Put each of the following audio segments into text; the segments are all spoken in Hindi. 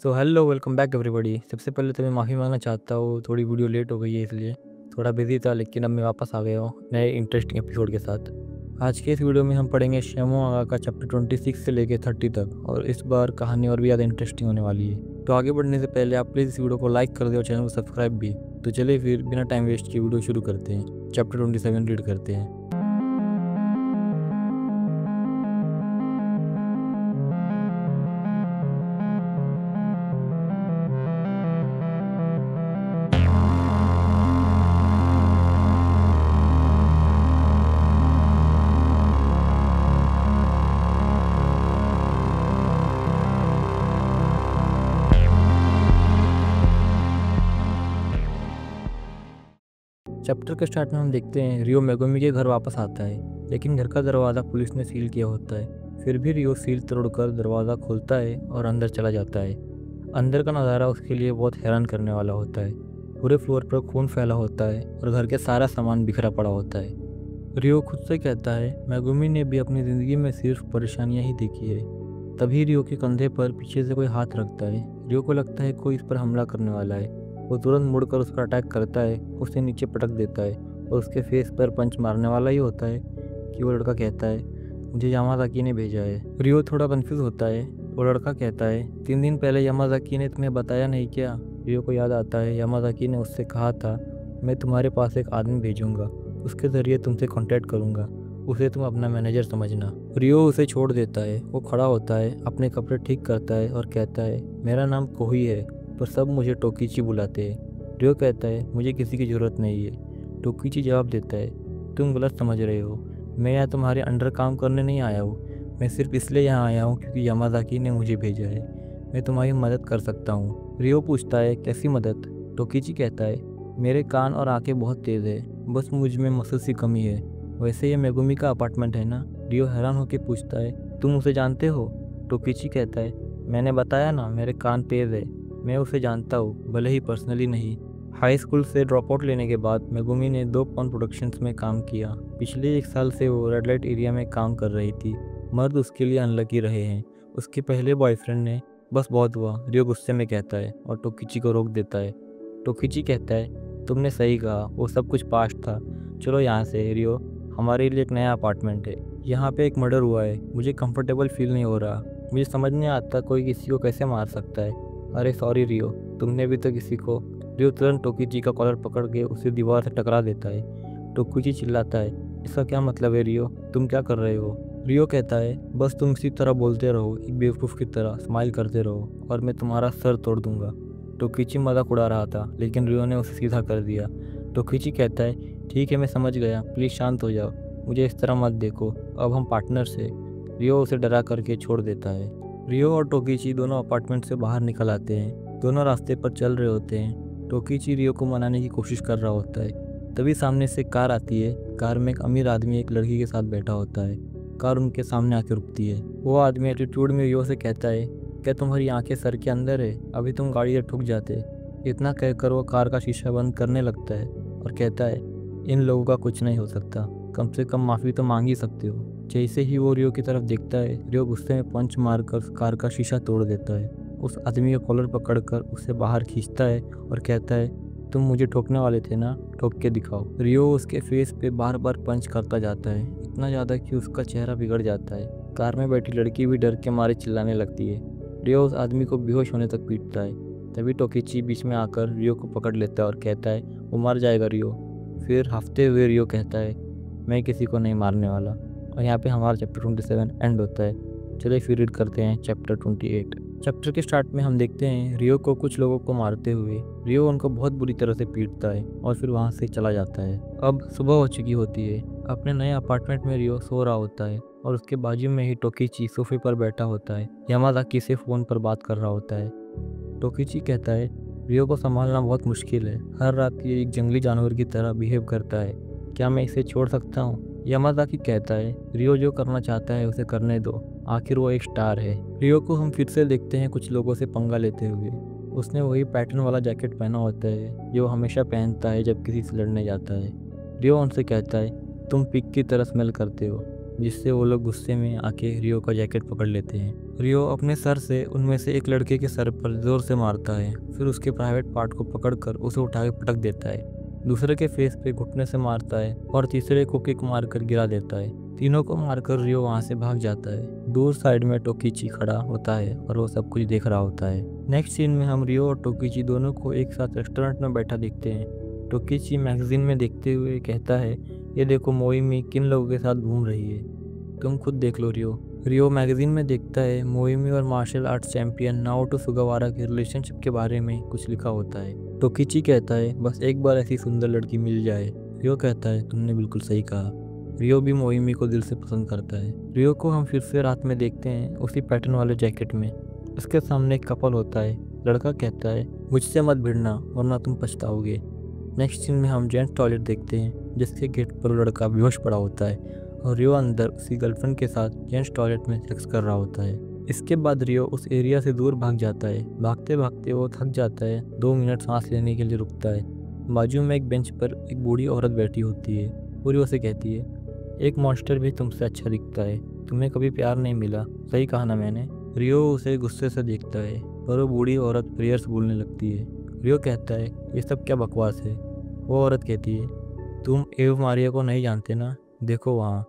So hello welcome back everybody. सबसे पहले तो मैं माफ़ी मांगना चाहता हूँ, थोड़ी वीडियो लेट हो गई है इसलिए थोड़ा बिजी था, लेकिन अब मैं वापस आ गया हूँ नए इंटरेस्टिंग एपिसोड के साथ। आज के इस वीडियो में हम पढ़ेंगे शेमो आगा का चैप्टर 26 से लेके 30 तक, और इस बार कहानी और भी ज़्यादा इंटरेस्टिंग होने वाली है। तो आगे बढ़ने से पहले आप प्लीज़ इस वीडियो को लाइक कर दे और चैनल को सब्सक्राइब भी। तो चलिए फिर बिना टाइम वेस्ट किए वीडियो शुरू करते हैं, चैप्टर 27 रीड करते हैं। चैप्टर के स्टार्ट में हम देखते हैं रियो मेगुमी के घर वापस आता है, लेकिन घर का दरवाज़ा पुलिस ने सील किया होता है। फिर भी रियो सील तोड़कर दरवाज़ा खोलता है और अंदर चला जाता है। अंदर का नज़ारा उसके लिए बहुत हैरान करने वाला होता है। पूरे फ्लोर पर खून फैला होता है और घर के सारा सामान बिखरा पड़ा होता है। रियो खुद से कहता है मेगुमी ने भी अपनी ज़िंदगी में सिर्फ परेशानियां ही देखी है। तभी रियो के कंधे पर पीछे से कोई हाथ रखता है। रियो को लगता है कोई इस पर हमला करने वाला है। वो तुरंत मुड़कर उसका अटैक करता है, उसे नीचे पटक देता है और उसके फेस पर पंच मारने वाला ही होता है कि वो लड़का कहता है मुझे यामाज़ाकी ने भेजा है। रियो थोड़ा कंफ्यूज होता है। वो लड़का कहता है 3 दिन पहले यामाज़ाकी ने तुम्हें बताया नहीं क्या? रियो को याद आता है यामाज़ाकी ने उससे कहा था मैं तुम्हारे पास एक आदमी भेजूंगा, उसके ज़रिए तुमसे कांटेक्ट करूंगा, उसे तुम अपना मैनेजर समझना। रियो उसे छोड़ देता है। वो खड़ा होता है, अपने कपड़े ठीक करता है और कहता है मेरा नाम कोही है, पर सब मुझे टोकीची बुलाते हैं। रियो कहता है मुझे किसी की ज़रूरत नहीं है। टोकीची जवाब देता है तुम गलत समझ रहे हो, मैं यहाँ तुम्हारे अंडर काम करने नहीं आया हूँ। मैं सिर्फ इसलिए यहाँ आया हूँ क्योंकि यामाज़ाकी ने मुझे भेजा है। मैं तुम्हारी मदद कर सकता हूँ। रियो पूछता है कैसी मदद? टोकीची कहता है मेरे कान और आंखें बहुत तेज़ है, बस मुझ में मसल सी कमी है। वैसे ये मेगुमी का अपार्टमेंट है ना? रियो हैरान होकर पूछता है तुम उसे जानते हो? टोकीची कहता है मैंने बताया ना मेरे कान तेज़ है, मैं उसे जानता हूँ, भले ही पर्सनली नहीं। हाई स्कूल से ड्रॉप आउट लेने के बाद मेगुमी ने 2 पॉन प्रोडक्शंस में काम किया। पिछले 1 साल से वो रेड लाइट एरिया में काम कर रही थी। मर्द उसके लिए अनलकी रहे हैं। उसके पहले बॉयफ्रेंड ने बस बहुत हुआ, रियो गुस्से में कहता है और टोकीची को रोक देता है। टोकीची कहता है तुमने सही कहा, वो सब कुछ पास्ट था। चलो यहाँ से रियो, हमारे लिए एक नया अपार्टमेंट है। यहाँ पे एक मर्डर हुआ है, मुझे कंफर्टेबल फील नहीं हो रहा। मुझे समझ नहीं आता कोई किसी को कैसे मार सकता है। अरे सॉरी रियो, तुमने भी तो किसी को। रियो तुरंत टोकीची का कॉलर पकड़ के उसे दीवार से टकरा देता है। टोकीची चिल्लाता है इसका क्या मतलब है रियो, तुम क्या कर रहे हो? रियो कहता है बस तुम इसी तरह बोलते रहो, एक बेवकूफ़ की तरह स्माइल करते रहो और मैं तुम्हारा सर तोड़ दूंगा। टोकीची मजाक उड़ा रहा था, लेकिन रियो ने उसे सीधा कर दिया। टोकीची कहता है ठीक है मैं समझ गया, प्लीज़ शांत हो जाओ, मुझे इस तरह मत देखो, अब हम पार्टनर्स हैं। रियो उसे डरा करके छोड़ देता है। रियो और टोकीची दोनों अपार्टमेंट से बाहर निकल आते हैं। दोनों रास्ते पर चल रहे होते हैं। टोकीची रियो को मनाने की कोशिश कर रहा होता है। तभी सामने से कार आती है। कार में एक अमीर आदमी एक लड़की के साथ बैठा होता है। कार उनके सामने आके रुकती है। वो आदमी एटीट्यूड में रियो से कहता है क्या तुम्हारी आंखें सर के अंदर है? अभी तुम गाड़ी से ठुक जाते। इतना कहकर वो कार का शीशा बंद करने लगता है और कहता है इन लोगों का कुछ नहीं हो सकता, कम से कम माफ़ी तो मांग ही सकते हो। जैसे ही वो रियो की तरफ देखता है, रियो गुस्से में पंच मारकर कार का शीशा तोड़ देता है। उस आदमी का कॉलर पकड़कर उसे बाहर खींचता है और कहता है तुम मुझे ठोकने वाले थे ना, ठोक के दिखाओ। रियो उसके फेस पे बार बार पंच करता जाता है, इतना ज़्यादा कि उसका चेहरा बिगड़ जाता है। कार में बैठी लड़की भी डर के मारे चिल्लाने लगती है। रियो उस आदमी को बेहोश होने तक पीटता है। तभी टोकीची बीच में आकर रियो को पकड़ लेता है और कहता है वो मर जाएगा रियो। फिर हफ्ते हुए रियो कहता है मैं किसी को नहीं मारने वाला। और यहाँ पे हमारा चैप्टर 27 एंड होता है। चलिए फिर रीड करते हैं चैप्टर 28। चैप्टर के स्टार्ट में हम देखते हैं रियो को कुछ लोगों को मारते हुए। रियो उनको बहुत बुरी तरह से पीटता है और फिर वहाँ से चला जाता है। अब सुबह हो चुकी होती है। अपने नए अपार्टमेंट में रियो सो रहा होता है और उसके बाजू में ही टोकीची सोफे पर बैठा होता है। यामाज़ाकी से फ़ोन पर बात कर रहा होता है। टोकीची कहता है रियो को संभालना बहुत मुश्किल है, हर रात ये एक जंगली जानवर की तरह बिहेव करता है, क्या मैं इसे छोड़ सकता हूँ? यामाज़ाकी कहता है रियो जो करना चाहता है उसे करने दो, आखिर वो एक स्टार है। रियो को हम फिर से देखते हैं कुछ लोगों से पंगा लेते हुए। उसने वही पैटर्न वाला जैकेट पहना होता है जो हमेशा पहनता है जब किसी से लड़ने जाता है। रियो उनसे कहता है तुम पिग की तरह स्मेल करते हो। जिससे वो लोग गुस्से में आके रियो का जैकेट पकड़ लेते हैं। रियो अपने सर से उनमें से एक लड़के के सर पर जोर से मारता है, फिर उसके प्राइवेट पार्ट को पकड़कर उसे उठा के पटक देता है। दूसरे के फेस पे घुटने से मारता है और तीसरे को किक मारकर गिरा देता है। तीनों को मारकर रियो वहाँ से भाग जाता है। दूर साइड में टोकीची खड़ा होता है और वो सब कुछ देख रहा होता है। नेक्स्ट सीन में हम रियो और टोकीची दोनों को एक साथ रेस्टोरेंट में बैठा देखते हैं। टोकीची मैगजीन में देखते हुए कहता है, ये देखो मोइमी किन लोगों के साथ घूम रही है, तुम खुद देख लो रियो। रियो मैगजीन में देखता है मोइमी और मार्शल आर्ट्स चैंपियन नाओटो सुगावारा के रिलेशनशिप के बारे में कुछ लिखा होता है। टोकीची कहता है, बस एक बार ऐसी सुंदर लड़की मिल जाए। रियो कहता है, तुमने बिल्कुल सही कहा। रियो भी मोइमी को दिल से पसंद करता है। रियो को हम फिर से रात में देखते हैं, उसी पैटर्न वाले जैकेट में। उसके सामने एक कपल होता है। लड़का कहता है, मुझसे मत भिड़ना वरना तुम पछताओगे। नेक्स्ट सीन में हम जेंट्स टॉयलेट देखते हैं, जिसके गेट पर लड़का बेहोश पड़ा होता है और रियो अंदर उसकी गर्लफ्रेंड के साथ जेंट्स टॉयलेट में सेक्स कर रहा होता है। इसके बाद रियो उस एरिया से दूर भाग जाता है। भागते भागते वो थक जाता है, 2 मिनट सांस लेने के लिए रुकता है। बाजू में एक बेंच पर एक बूढ़ी औरत बैठी होती है। वो रियो से कहती है, एक मॉन्स्टर भी तुमसे अच्छा दिखता है, तुम्हें कभी प्यार नहीं मिला, सही कहा ना मैंने। रियो उसे गुस्से से देखता है, पर वो बूढ़ी औरत प्रेयर्स बोलने लगती है। रियो कहता है, ये सब क्या बकवास है। वो औरत कहती है, तुम एव मारिया को नहीं जानते ना, देखो वहाँ।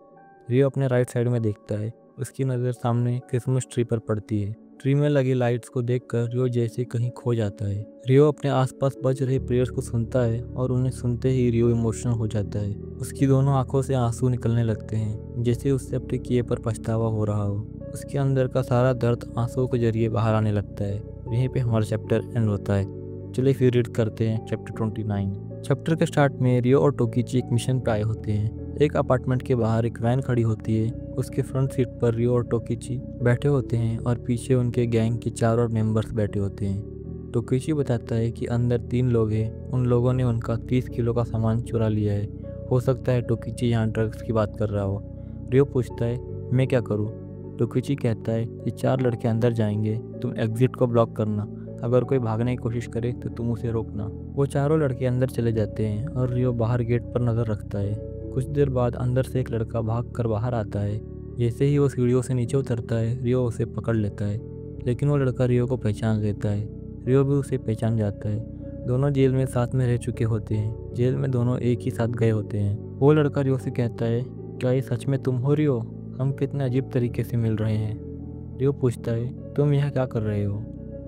रियो अपने राइट साइड में देखता है। उसकी नज़र सामने क्रिसमस ट्री पर पड़ती है। ट्री में लगी लाइट्स को देखकर रियो जैसे कहीं खो जाता है। रियो अपने आसपास बज रहे प्रेयर्स को सुनता है और उन्हें सुनते ही रियो इमोशनल हो जाता है। उसकी दोनों आंखों से आंसू निकलने लगते हैं, जैसे उससे अपने किए पर पछतावा हो रहा हो। उसके अंदर का सारा दर्द आंसुओं के जरिए बाहर आने लगता है। यहीं पे हमारा चैप्टर एंड होता है। चलिए फिर रीड करते हैं चैप्टर 29। चैप्टर के स्टार्ट में रियो और टोकीची एक मिशन पे आए होते हैं। एक अपार्टमेंट के बाहर एक वैन खड़ी होती है। उसके फ्रंट सीट पर रियो और टोकीची बैठे होते हैं और पीछे उनके गैंग के 4 और मेंबर्स बैठे होते हैं। टोकीची बताता है कि अंदर 3 लोग हैं। उन लोगों ने उनका 30 किलो का सामान चुरा लिया है। हो सकता है टोकीची यहाँ ड्रग्स की बात कर रहा हो। रियो पूछता है, मैं क्या करूँ? टोकीची कहता है, ये 4 लड़के अंदर जाएंगे, तुम एग्जिट को ब्लॉक करना। अगर कोई भागने की कोशिश करे तो तुम उसे रोकना। वो चारों लड़के अंदर चले जाते हैं और रियो बाहर गेट पर नज़र रखता है। कुछ देर बाद अंदर से एक लड़का भागकर बाहर आता है। जैसे ही वो सीढ़ियों से नीचे उतरता है, रियो उसे पकड़ लेता है, लेकिन वो लड़का रियो को पहचान लेता है। रियो भी उसे पहचान जाता है। दोनों जेल में साथ में रह चुके होते हैं। जेल में दोनों एक ही साथ गए होते हैं। वो लड़का रियो से कहता है, क्या ये सच में तुम हो रियो? हम कितने अजीब तरीके से मिल रहे हैं। रियो पूछता है, तुम यहाँ क्या कर रहे हो?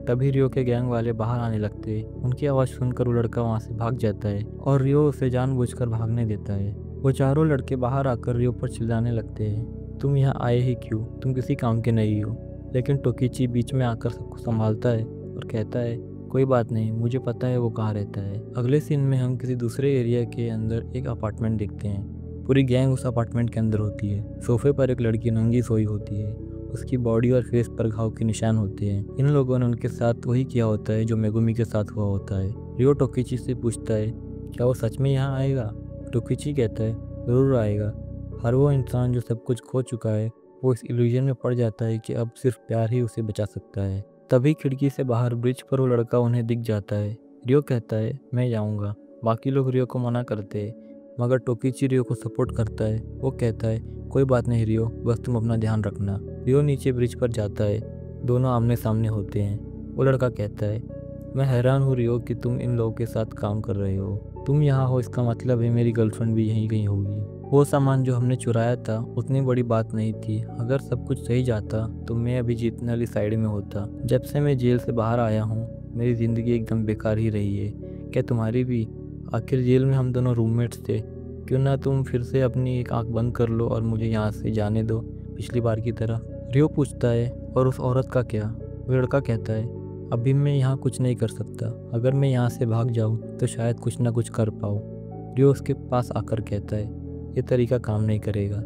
तभी रियो के गैंग वाले बाहर आने लगते हैं। उनकी आवाज़ सुनकर वो लड़का वहाँ से भाग जाता है और रियो उसे जानबूझकर भागने देता है। वो चारों लड़के बाहर आकर रियो पर चिल्लाने लगते हैं, तुम यहाँ आए ही क्यों? तुम किसी काम के नहीं हो। लेकिन टोकीची बीच में आकर सबको संभालता है और कहता है, कोई बात नहीं, मुझे पता है वो कहाँ रहता है। अगले सीन में हम किसी दूसरे एरिया के अंदर एक अपार्टमेंट देखते हैं। पूरी गैंग उस अपार्टमेंट के अंदर होती है। सोफे पर एक लड़की नंगी सोई होती है। उसकी बॉडी और फेस पर घाव के निशान होते हैं। इन लोगों ने उनके साथ वही किया होता है जो मेगुमी के साथ हुआ होता है। रियो टोकीची से पूछता है, क्या वो सच में यहाँ आएगा? टोकीची कहता है, ज़रूर आएगा। हर वो इंसान जो सब कुछ खो चुका है, वो इस इल्यूजन में पड़ जाता है कि अब सिर्फ प्यार ही उसे बचा सकता है। तभी खिड़की से बाहर ब्रिज पर वो लड़का उन्हें दिख जाता है। रियो कहता है, मैं जाऊँगा। बाकी लोग रियो को मना करते हैं, मगर टोकीची रियो को सपोर्ट करता है। वो कहता है, कोई बात नहीं रियो, बस तुम अपना ध्यान रखना। रियो नीचे ब्रिज पर जाता है। दोनों आमने सामने होते हैं। वो लड़का कहता है, मैं हैरान हूँ रियो कि तुम इन लोगों के साथ काम कर रहे हो। तुम यहाँ हो इसका मतलब है मेरी गर्लफ्रेंड भी यहीं कहीं होगी। वो सामान जो हमने चुराया था उतनी बड़ी बात नहीं थी। अगर सब कुछ सही जाता तो मैं अभी जीतने वाली साइड में होता। जब से मैं जेल से बाहर आया हूँ, मेरी ज़िंदगी एकदम बेकार ही रही है। क्या तुम्हारी भी? आखिर जेल में हम दोनों रूममेट्स थे। क्यों ना तुम फिर से अपनी एक आंख बंद कर लो और मुझे यहाँ से जाने दो, पिछली बार की तरह। रियो पूछता है, और उस औरत का क्या? वो लड़का कहता है, अभी मैं यहाँ कुछ नहीं कर सकता। अगर मैं यहाँ से भाग जाऊँ तो शायद कुछ ना कुछ कर पाऊँ। रियो उसके पास आकर कहता है, ये तरीका काम नहीं करेगा।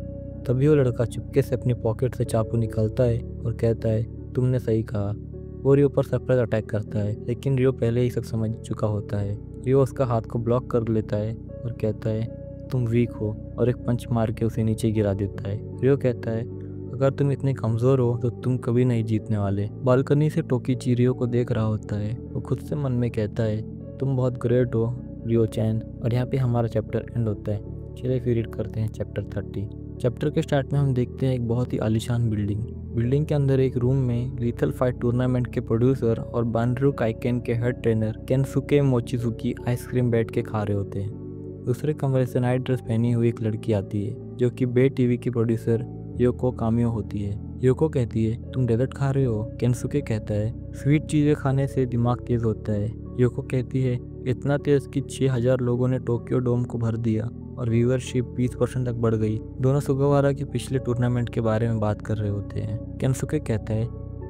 तभी वो लड़का चुपके से अपनी पॉकेट से चाकू निकालता है और कहता है, तुमने सही कहा। वो रियो पर सरप्राइज अटैक करता है, लेकिन रियो पहले ही सब समझ चुका होता है। रियो उसका हाथ को ब्लॉक कर लेता है और कहता है, तुम वीक हो, और एक पंच मार के उसे नीचे गिरा देता है। रियो कहता है, अगर तुम इतने कमज़ोर हो तो तुम कभी नहीं जीतने वाले। बालकनी से टोकीची रियो को देख रहा होता है। वो खुद से मन में कहता है, तुम बहुत ग्रेट हो रियो चैन। और यहाँ पे हमारा चैप्टर एंड होता है। चलिए फिर रीड करते हैं चैप्टर 30। चैप्टर के स्टार्ट में हम देखते हैं एक बहुत ही आलीशान बिल्डिंग के अंदर एक रूम में लीथल फाइट टूर्नामेंट के प्रोड्यूसर और बानरू काइकेन के हेड ट्रेनर केनसुके मोचिजुकी आइसक्रीम बैठ के खा रहे होते हैं। दूसरे कमरे से नाइट ड्रेस पहनी हुई एक लड़की आती है जो कि बे टीवी की प्रोड्यूसर योको कामियो होती है। योको कहती है, तुम डेजर्ट खा रहे हो? केनसुके कहता है, स्वीट चीज़ें खाने से दिमाग तेज होता है। योको कहती है, इतना तेज कि 6000 लोगों ने टोक्यो डोम को भर दिया और व्यूअरशिप 20% तक बढ़ गई। दोनों सुगावारा के पिछले टूर्नामेंट के बारे में बात कर रहे होते हैं। केनसुके कहता है,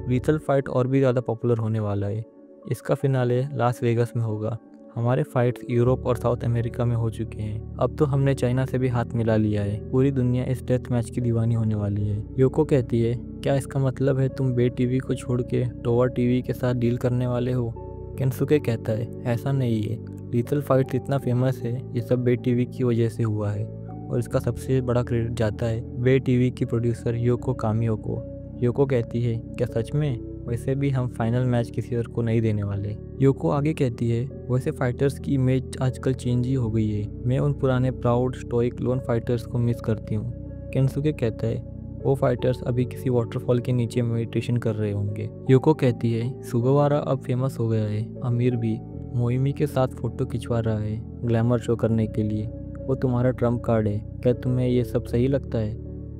लीथल फाइट और भी ज़्यादा पॉपुलर होने वाला है। इसका फिनाले लास वेगास में होगा। हमारे फाइट्स यूरोप और साउथ अमेरिका में हो चुके हैं। अब तो हमने चाइना से भी हाथ मिला लिया है। पूरी दुनिया इस डेथ मैच की दीवानी होने वाली है। योको कहती है, क्या इसका मतलब है तुम बे टीवी को छोड़ के टोवा टीवी के साथ डील करने वाले हो? केनसुके कहता है, ऐसा नहीं है। लीथल फाइट इतना फेमस है, ये सब बे टीवी की वजह से हुआ है और इसका सबसे बड़ा क्रेडिट जाता है बे टीवी की प्रोड्यूसर योको कामियो को। योको कहती है, क्या सच में? वैसे भी हम फाइनल मैच किसी और को नहीं देने वाले। योको आगे कहती है, वैसे फाइटर्स की इमेज आजकल चेंज ही हो गई है। मैं उन पुराने प्राउड स्टोइक लोन फाइटर्स को मिस करती हूँ। केनसुके कहता है, वो फाइटर्स अभी किसी वाटरफॉल के नीचे मेडिटेशन कर रहे होंगे। योको कहती है, सुगावारा अब फेमस हो गया है, अमीर भी। मोइमी के साथ फोटो खिंचवा रहा है ग्लैमर शो करने के लिए। वो तुम्हारा ट्रम्प कार्ड है। क्या तुम्हें ये सब सही लगता है?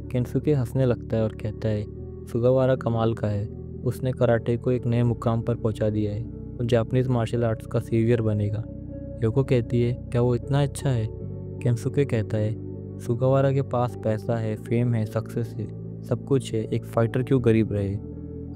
केनसुके हंसने लगता है और कहता है, सुगावारा कमाल का है। उसने कराटे को एक नए मुकाम पर पहुंचा दिया है और जापानीज मार्शल आर्ट्स का सेवियर बनेगा। योको कहती है, क्या वो इतना अच्छा है? केनसुके कहता है, सुगावारा के पास पैसा है, फेम है, सक्सेस है, सब कुछ है। एक फाइटर क्यों गरीब रहे?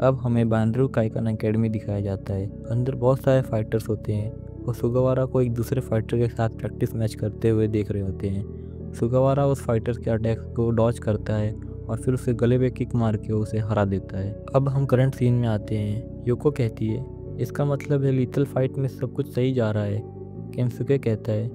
अब हमें बानरू काइकेन अकेडमी दिखाया जाता है। अंदर बहुत सारे फाइटर्स होते हैं और सुगावारा को एक दूसरे फाइटर के साथ प्रैक्टिस मैच करते हुए देख रहे होते हैं। सुगावारा उस फाइटर के अटैक को डॉज करता है और फिर उसे गले पे किक मार के उसे हरा देता है। अब हम करंट सीन में आते हैं। योको कहती है, इसका मतलब है लीथल फाइट में सब कुछ सही जा रहा है। केनसुके कहता है,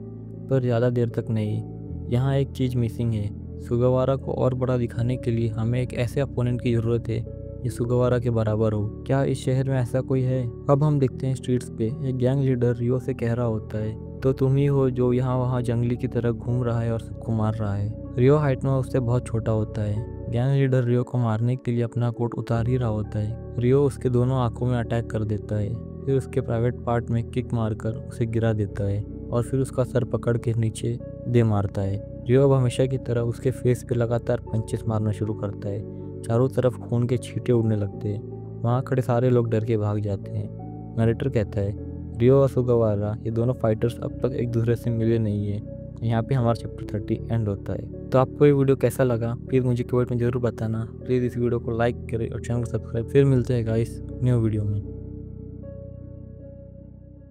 पर ज़्यादा देर तक नहीं। यहाँ एक चीज़ मिसिंग है। सुगावारा को और बड़ा दिखाने के लिए हमें एक ऐसे अपोनेंट की ज़रूरत है जो सुगावारा के बराबर हो। क्या इस शहर में ऐसा कोई है? अब हम देखते हैं स्ट्रीट्स पे एक गैंग लीडर रियो से कह रहा होता है, तो तुम ही हो जो यहाँ वहाँ जंगली की तरह घूम रहा है और सबको मार रहा है। रियो हाइट में उससे बहुत छोटा होता है। गैंग लीडर रियो को मारने के लिए अपना कोट उतार ही रहा होता है। रियो उसके दोनों आंखों में अटैक कर देता है, फिर उसके प्राइवेट पार्ट में किक मारकर उसे गिरा देता है और फिर उसका सर पकड़ के नीचे दे मारता है। रियो अब हमेशा की तरह उसके फेस पे लगातार पंचेस मारना शुरू करता है। चारों तरफ खून के छींटे उड़ने लगते हैं। वहाँ खड़े सारे लोग डर के भाग जाते हैं। नरेटर कहता है, रियो और सुगावारा ये दोनों फाइटर्स अब तक एक दूसरे से मिले नहीं है। यहाँ पे हमारा चैप्टर 30 एंड होता है। तो आपको ये वीडियो कैसा लगा प्लीज़ मुझे कमेंट में ज़रूर बताना। प्लीज़ इस वीडियो को लाइक करें और चैनल को सब्सक्राइब। फिर मिलते हैं गाइस न्यू वीडियो में।